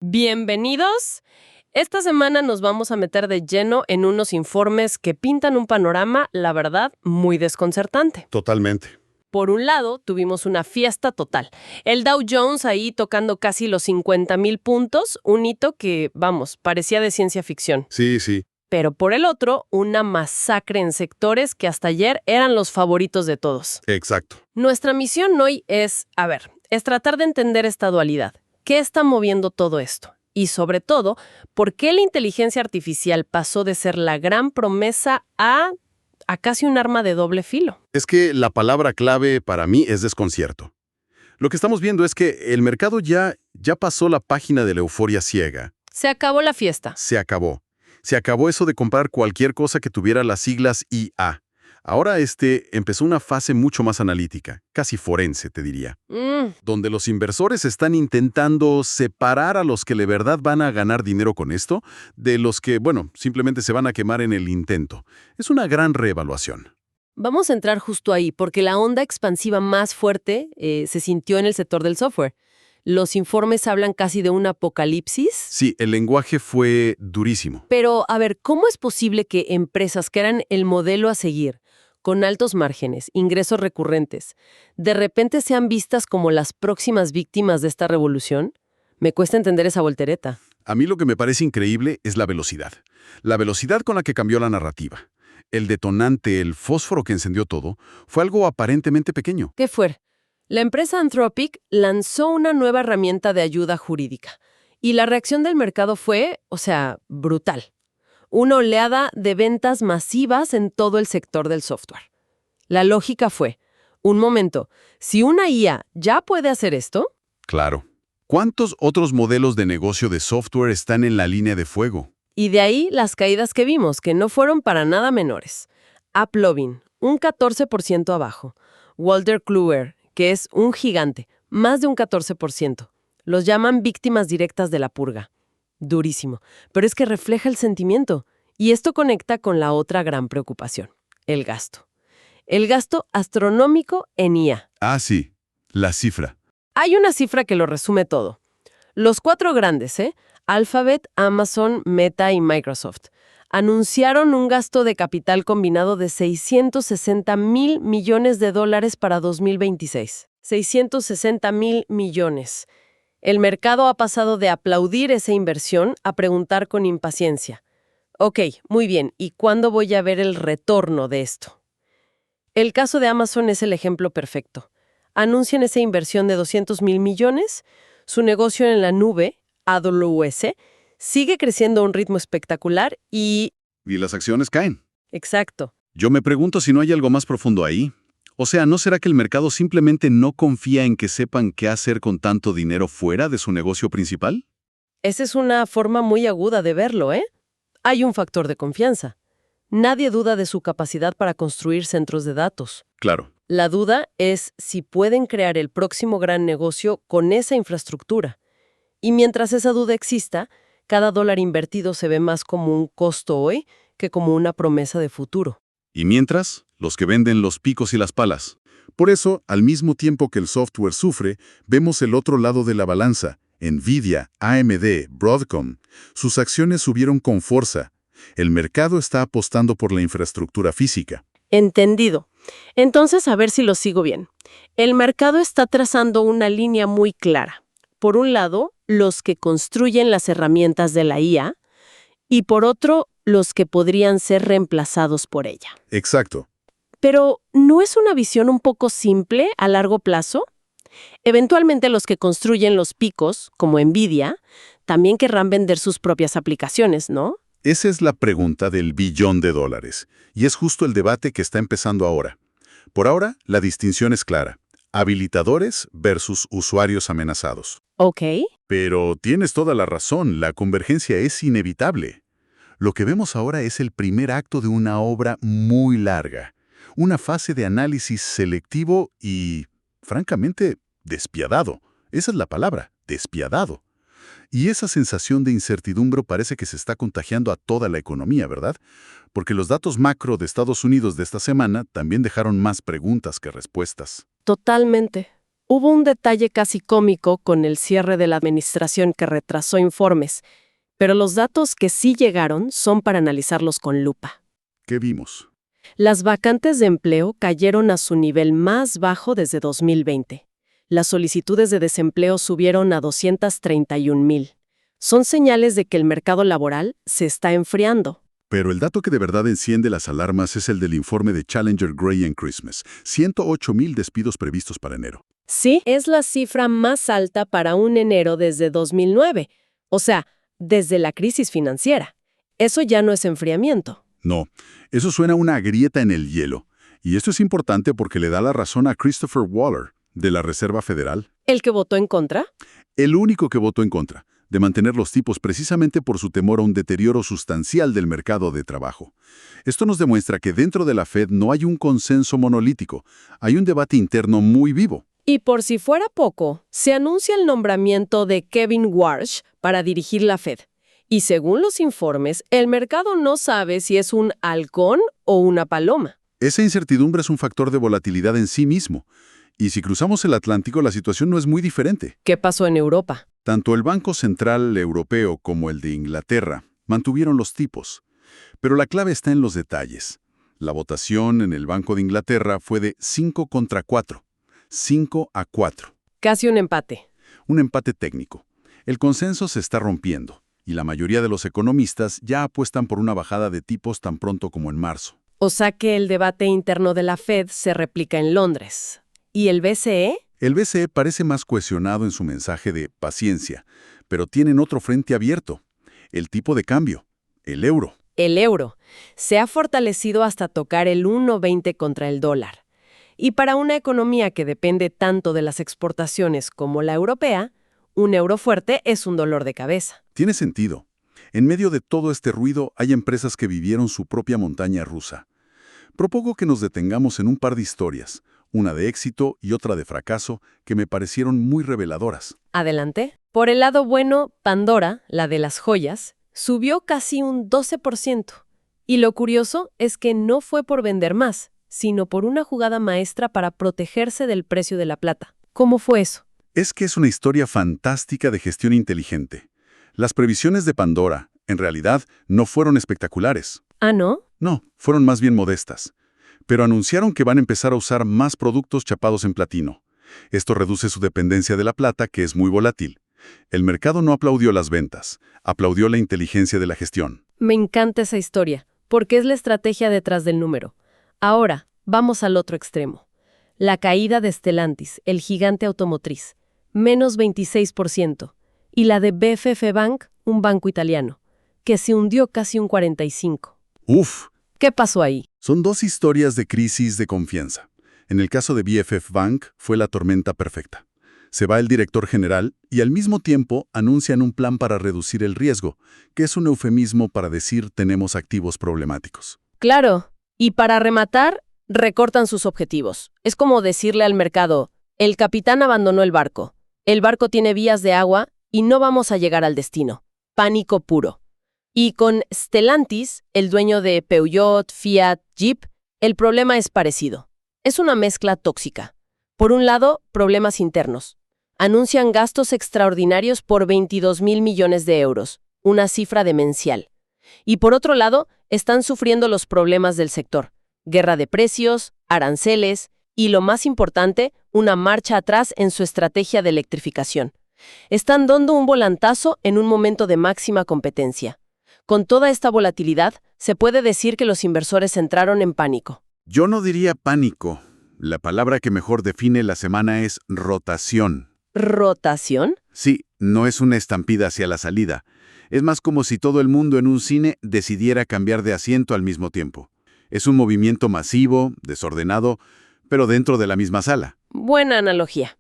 Bienvenidos. Esta semana nos vamos a meter de lleno en unos informes que pintan un panorama, la verdad, muy desconcertante. Totalmente. Por un lado, tuvimos una fiesta total. El Dow Jones ahí tocando casi los 50,000 puntos, un hito que, vamos, parecía de ciencia ficción. Sí, sí. Pero por el otro, una masacre en sectores que hasta ayer eran los favoritos de todos. Exacto. Nuestra misión hoy es tratar de entender esta dualidad. ¿Qué está moviendo todo esto? Y sobre todo, ¿por qué la inteligencia artificial pasó de ser la gran promesa a casi un arma de doble filo? Es que la palabra clave para mí es desconcierto. Lo que estamos viendo es que el mercado ya pasó la página de la euforia ciega. Se acabó la fiesta. Se acabó. Se acabó eso de comprar cualquier cosa que tuviera las siglas IA. Ahora empezó una fase mucho más analítica, casi forense, te diría, donde los inversores están intentando separar a los que de verdad van a ganar dinero con esto de los que, simplemente se van a quemar en el intento. Es una gran reevaluación. Vamos a entrar justo ahí, porque la onda expansiva más fuerte se sintió en el sector del software. Los informes hablan casi de un apocalipsis. Sí, el lenguaje fue durísimo. Pero, ¿cómo es posible que empresas que eran el modelo a seguir, con altos márgenes, ingresos recurrentes, de repente sean vistas como las próximas víctimas de esta revolución? Me cuesta entender esa voltereta. A mí lo que me parece increíble es la velocidad. La velocidad con la que cambió la narrativa. El detonante, el fósforo que encendió todo, fue algo aparentemente pequeño. ¿Qué fue? La empresa Anthropic lanzó una nueva herramienta de ayuda jurídica. Y la reacción del mercado fue, brutal. Una oleada de ventas masivas en todo el sector del software. La lógica fue, un momento, si una IA ya puede hacer esto... Claro. ¿Cuántos otros modelos de negocio de software están en la línea de fuego? Y de ahí las caídas que vimos, que no fueron para nada menores. AppLovin, un 14% abajo. Wolters Kluwer, que es un gigante, más de un 14%. Los llaman víctimas directas de la purga. Durísimo, pero es que refleja el sentimiento. Y esto conecta con la otra gran preocupación, el gasto. El gasto astronómico en IA. Ah, sí, la cifra. Hay una cifra que lo resume todo. Los 4 grandes, Alphabet, Amazon, Meta y Microsoft, anunciaron un gasto de capital combinado de $660,000 millones para 2026. 660,000 millones. El mercado ha pasado de aplaudir esa inversión a preguntar con impaciencia. Ok, muy bien, ¿y cuándo voy a ver el retorno de esto? El caso de Amazon es el ejemplo perfecto. Anuncian esa inversión de 200,000 millones, su negocio en la nube, AWS, sigue creciendo a un ritmo espectacular y... Y las acciones caen. Exacto. Yo me pregunto si no hay algo más profundo ahí. O sea, ¿no será que el mercado simplemente no confía en que sepan qué hacer con tanto dinero fuera de su negocio principal? Esa es una forma muy aguda de verlo, Hay un factor de confianza. Nadie duda de su capacidad para construir centros de datos. Claro. La duda es si pueden crear el próximo gran negocio con esa infraestructura. Y mientras esa duda exista, cada dólar invertido se ve más como un costo hoy que como una promesa de futuro. Y mientras, los que venden los picos y las palas. Por eso, al mismo tiempo que el software sufre, vemos el otro lado de la balanza. Nvidia, AMD, Broadcom. Sus acciones subieron con fuerza. El mercado está apostando por la infraestructura física. Entendido. Entonces, a ver si lo sigo bien. El mercado está trazando una línea muy clara. Por un lado, los que construyen las herramientas de la IA, y por otro, los que podrían ser reemplazados por ella. Exacto. Pero, ¿no es una visión un poco simple a largo plazo? Eventualmente los que construyen los picos, como Nvidia, también querrán vender sus propias aplicaciones, ¿no? Esa es la pregunta del billón de dólares, y es justo el debate que está empezando ahora. Por ahora, la distinción es clara. Habilitadores versus usuarios amenazados. Ok. Pero tienes toda la razón, la convergencia es inevitable. Lo que vemos ahora es el primer acto de una obra muy larga, una fase de análisis selectivo y, francamente, despiadado. Esa es la palabra, despiadado. Y esa sensación de incertidumbre parece que se está contagiando a toda la economía, ¿verdad? Porque los datos macro de Estados Unidos de esta semana también dejaron más preguntas que respuestas. Totalmente. Hubo un detalle casi cómico con el cierre de la administración que retrasó informes, pero los datos que sí llegaron son para analizarlos con lupa. ¿Qué vimos? Las vacantes de empleo cayeron a su nivel más bajo desde 2020. Las solicitudes de desempleo subieron a 231,000. Son señales de que el mercado laboral se está enfriando. Pero el dato que de verdad enciende las alarmas es el del informe de Challenger Gray Christmas. 108,000 despidos previstos para enero. Sí, es la cifra más alta para un enero desde 2009. O sea, desde la crisis financiera. Eso ya no es enfriamiento. No, eso suena a una grieta en el hielo. Y esto es importante porque le da la razón a Christopher Waller, de la Reserva Federal. ¿El que votó en contra? El único que votó en contra de mantener los tipos precisamente por su temor a un deterioro sustancial del mercado de trabajo. Esto nos demuestra que dentro de la Fed no hay un consenso monolítico, hay un debate interno muy vivo. Y por si fuera poco, se anuncia el nombramiento de Kevin Warsh para dirigir la Fed. Y según los informes, el mercado no sabe si es un halcón o una paloma. Esa incertidumbre es un factor de volatilidad en sí mismo. Y si cruzamos el Atlántico, la situación no es muy diferente. ¿Qué pasó en Europa? Tanto el Banco Central Europeo como el de Inglaterra mantuvieron los tipos. Pero la clave está en los detalles. La votación en el Banco de Inglaterra fue de 5 contra 4. 5-4. Casi un empate. Un empate técnico. El consenso se está rompiendo, y la mayoría de los economistas ya apuestan por una bajada de tipos tan pronto como en marzo. O sea que el debate interno de la Fed se replica en Londres. ¿Y el BCE? El BCE parece más cohesionado en su mensaje de paciencia, pero tienen otro frente abierto, el tipo de cambio, el euro. El euro se ha fortalecido hasta tocar el 1,20 contra el dólar. Y para una economía que depende tanto de las exportaciones como la europea, un euro fuerte es un dolor de cabeza. Tiene sentido. En medio de todo este ruido hay empresas que vivieron su propia montaña rusa. Propongo que nos detengamos en un par de historias, una de éxito y otra de fracaso, que me parecieron muy reveladoras. Adelante. Por el lado bueno, Pandora, la de las joyas, subió casi un 12%. Y lo curioso es que no fue por vender más, sino por una jugada maestra para protegerse del precio de la plata. ¿Cómo fue eso? Es que es una historia fantástica de gestión inteligente. Las previsiones de Pandora, en realidad, no fueron espectaculares. ¿Ah, no? No, fueron más bien modestas. Pero anunciaron que van a empezar a usar más productos chapados en platino. Esto reduce su dependencia de la plata, que es muy volátil. El mercado no aplaudió las ventas, aplaudió la inteligencia de la gestión. Me encanta esa historia, porque es la estrategia detrás del número. Ahora, vamos al otro extremo. La caída de Stellantis, el gigante automotriz, menos 26%. Y la de BFF Bank, un banco italiano, que se hundió casi un 45%. ¡Uf! ¿Qué pasó ahí? Son dos historias de crisis de confianza. En el caso de BFF Bank fue la tormenta perfecta. Se va el director general y al mismo tiempo anuncian un plan para reducir el riesgo, que es un eufemismo para decir tenemos activos problemáticos. Claro. Y para rematar, recortan sus objetivos. Es como decirle al mercado, el capitán abandonó el barco tiene vías de agua y no vamos a llegar al destino. Pánico puro. Y con Stellantis, el dueño de Peugeot, Fiat, Jeep, el problema es parecido. Es una mezcla tóxica. Por un lado, problemas internos. Anuncian gastos extraordinarios por 22,000 millones de euros, una cifra demencial. Y por otro lado, están sufriendo los problemas del sector. Guerra de precios, aranceles y, lo más importante, una marcha atrás en su estrategia de electrificación. Están dando un volantazo en un momento de máxima competencia. Con toda esta volatilidad, se puede decir que los inversores entraron en pánico. Yo no diría pánico. La palabra que mejor define la semana es rotación. ¿Rotación? Sí, no es una estampida hacia la salida. Es más como si todo el mundo en un cine decidiera cambiar de asiento al mismo tiempo. Es un movimiento masivo, desordenado, pero dentro de la misma sala. Buena analogía.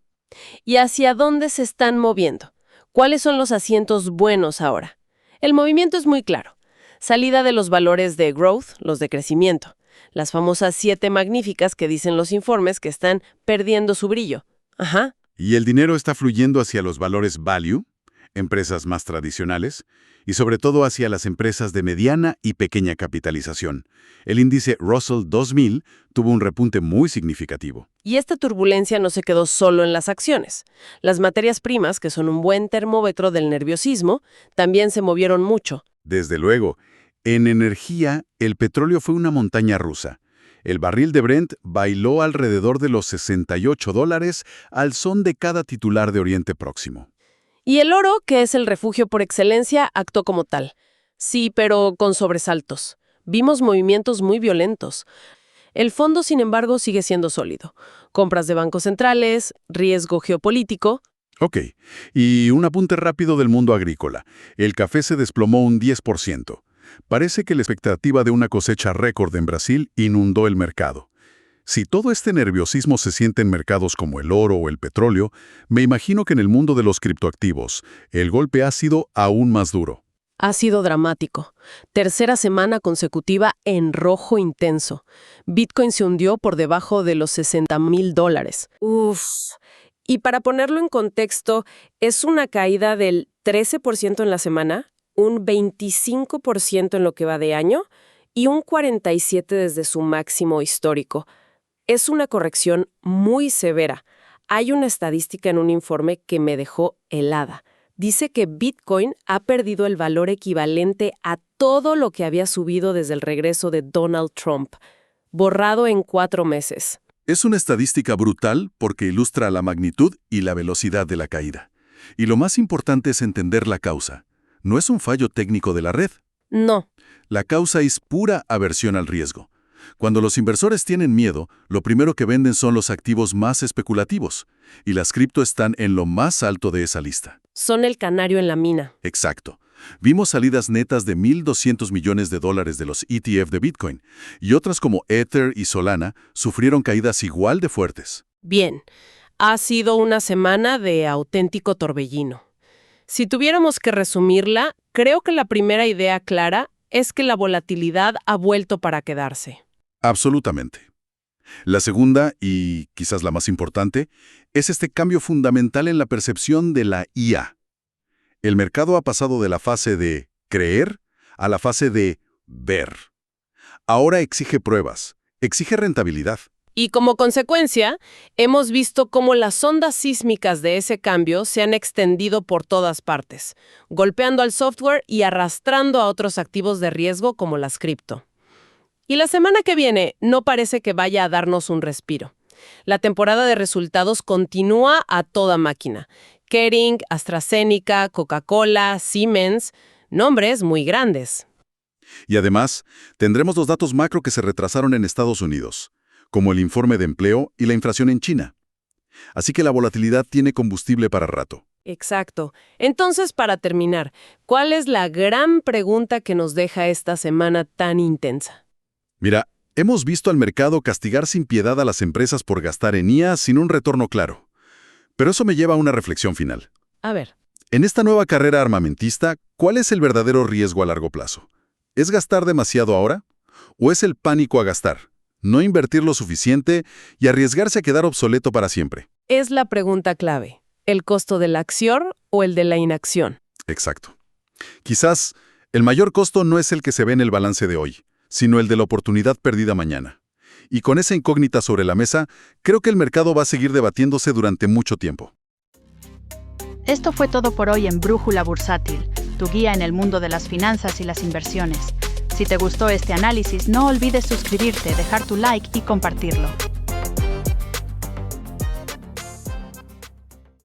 ¿Y hacia dónde se están moviendo? ¿Cuáles son los asientos buenos ahora? El movimiento es muy claro. Salida de los valores de growth, los de crecimiento. Las famosas 7 magníficas que dicen los informes que están perdiendo su brillo. Ajá. ¿Y el dinero está fluyendo hacia los valores value? empresas más tradicionales y sobre todo hacia las empresas de mediana y pequeña capitalización. El índice Russell 2000 tuvo un repunte muy significativo. Y esta turbulencia no se quedó solo en las acciones. Las materias primas, que son un buen termómetro del nerviosismo, también se movieron mucho. Desde luego, en energía, el petróleo fue una montaña rusa. El barril de Brent bailó alrededor de los $68 al son de cada titular de Oriente Próximo. Y el oro, que es el refugio por excelencia, actuó como tal. Sí, pero con sobresaltos. Vimos movimientos muy violentos. El fondo, sin embargo, sigue siendo sólido. Compras de bancos centrales, riesgo geopolítico. Ok, y un apunte rápido del mundo agrícola. El café se desplomó un 10%. Parece que la expectativa de una cosecha récord en Brasil inundó el mercado. Si todo este nerviosismo se siente en mercados como el oro o el petróleo, me imagino que en el mundo de los criptoactivos, el golpe ha sido aún más duro. Ha sido dramático. Tercera semana consecutiva en rojo intenso. Bitcoin se hundió por debajo de los $60,000. Uf. Y para ponerlo en contexto, es una caída del 13% en la semana, un 25% en lo que va de año y un 47% desde su máximo histórico. Es una corrección muy severa. Hay una estadística en un informe que me dejó helada. Dice que Bitcoin ha perdido el valor equivalente a todo lo que había subido desde el regreso de Donald Trump, borrado en 4 meses. Es una estadística brutal porque ilustra la magnitud y la velocidad de la caída. Y lo más importante es entender la causa. No es un fallo técnico de la red. No. La causa es pura aversión al riesgo. Cuando los inversores tienen miedo, lo primero que venden son los activos más especulativos, y las cripto están en lo más alto de esa lista. Son el canario en la mina. Exacto. Vimos salidas netas de $1,200 millones de los ETF de Bitcoin, y otras como Ether y Solana sufrieron caídas igual de fuertes. Bien, ha sido una semana de auténtico torbellino. Si tuviéramos que resumirla, creo que la primera idea clara es que la volatilidad ha vuelto para quedarse. Absolutamente. La segunda, y quizás la más importante, es este cambio fundamental en la percepción de la IA. El mercado ha pasado de la fase de creer a la fase de ver. Ahora exige pruebas, exige rentabilidad. Y como consecuencia, hemos visto cómo las ondas sísmicas de ese cambio se han extendido por todas partes, golpeando al software y arrastrando a otros activos de riesgo como las cripto. Y la semana que viene no parece que vaya a darnos un respiro. La temporada de resultados continúa a toda máquina. Kering, AstraZeneca, Coca-Cola, Siemens, nombres muy grandes. Y además, tendremos los datos macro que se retrasaron en Estados Unidos, como el informe de empleo y la inflación en China. Así que la volatilidad tiene combustible para rato. Exacto. Entonces, para terminar, ¿cuál es la gran pregunta que nos deja esta semana tan intensa? Mira, hemos visto al mercado castigar sin piedad a las empresas por gastar en IA sin un retorno claro. Pero eso me lleva a una reflexión final. A ver. En esta nueva carrera armamentista, ¿cuál es el verdadero riesgo a largo plazo? ¿Es gastar demasiado ahora? ¿O es el pánico a gastar? No invertir lo suficiente y arriesgarse a quedar obsoleto para siempre. Es la pregunta clave. ¿El costo de la acción o el de la inacción? Exacto. Quizás el mayor costo no es el que se ve en el balance de hoy, sino el de la oportunidad perdida mañana. Y con esa incógnita sobre la mesa, creo que el mercado va a seguir debatiéndose durante mucho tiempo. Esto fue todo por hoy en Brújula Bursátil, tu guía en el mundo de las finanzas y las inversiones. Si te gustó este análisis, no olvides suscribirte, dejar tu like y compartirlo.